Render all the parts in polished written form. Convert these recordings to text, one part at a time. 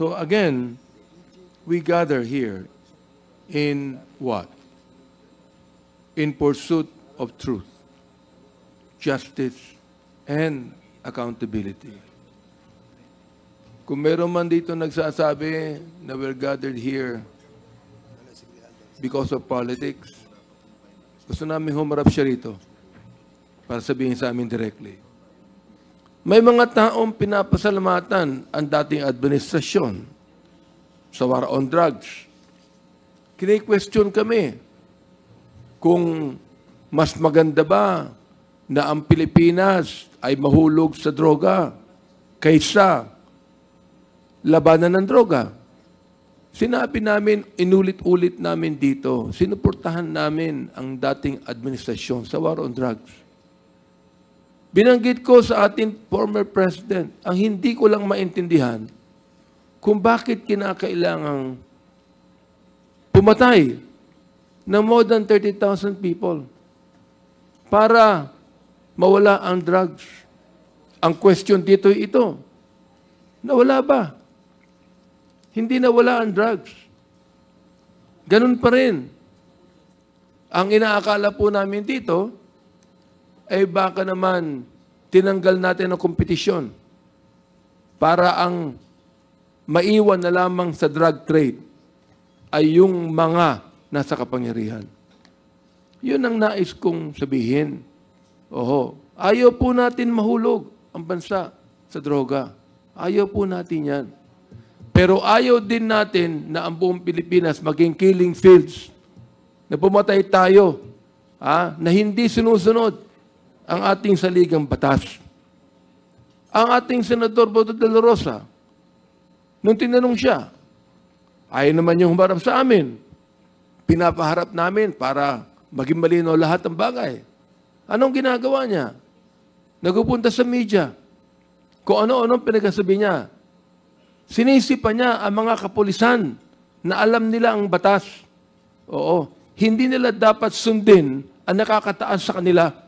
So again, we gather here in what? In pursuit of truth, justice, and accountability. Kung meron man dito nagsasabi na we're gathered here because of politics, gusto namin humarap siya rito para sabihin sa amin directly. May mga taong pinapasalamatan ang dating administrasyon sa war on drugs. Kine-question kami kung mas maganda ba na ang Pilipinas ay mahulog sa droga kaysa labanan ng droga. Sinabi namin, inulit-ulit namin dito, sinuportahan namin ang dating administrasyon sa war on drugs. Binanggit ko sa ating former president, ang hindi ko lang maintindihan kung bakit kinakailangang pumatay ng more than 30,000 people para mawala ang drugs. Ang question dito ito, nawala ba? Hindi nawala ang drugs. Ganun pa rin. Ang inaakala po namin dito, ay baka naman tinanggal natin ang kompetisyon para ang maiwan na lamang sa drug trade ay yung mga nasa kapangyarihan. Yun ang nais kong sabihin. Oho, ayaw po natin mahulog ang bansa sa droga. Ayaw po natin yan. Pero ayaw din natin na ang buong Pilipinas maging killing fields, na pumatay tayo, na hindi sinusunod ang ating saligang batas. Ang ating Senador Boto de la Rosa, nung tinanong siya, ayaw naman yung humarap sa amin. Pinapaharap namin para maging malinaw lahat ng bagay. Anong ginagawa niya? Nagpupunta sa media. Kung ano-anong pinagsasabi niya. Sinisipa niya ang mga kapulisan na alam nila ang batas. Oo. Hindi nila dapat sundin ang nakakataas sa kanila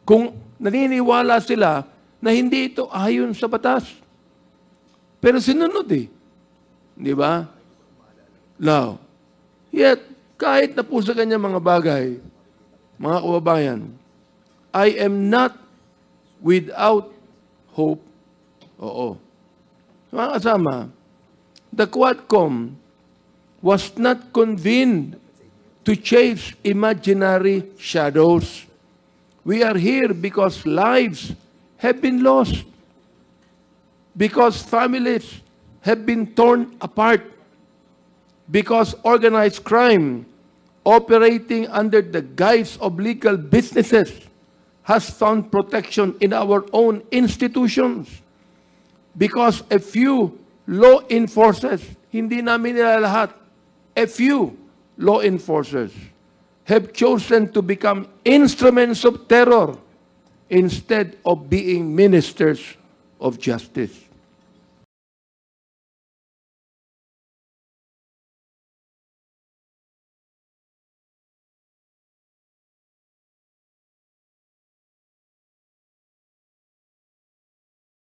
kung naniniwala sila na hindi ito ayon sa batas. Pero sinunod eh. Di ba? Now, yet, kahit na po sa kanya mga bagay, mga kababayan, I am not without hope. Oo. Mga kasama, the Quadcom was not convened to chase imaginary shadows. We are here because lives have been lost, because families have been torn apart, because organized crime operating under the guise of legal businesses has found protection in our own institutions, because a few law enforcers, hindi namin nila lahat, a few law enforcers have chosen to become instruments of terror instead of being ministers of justice.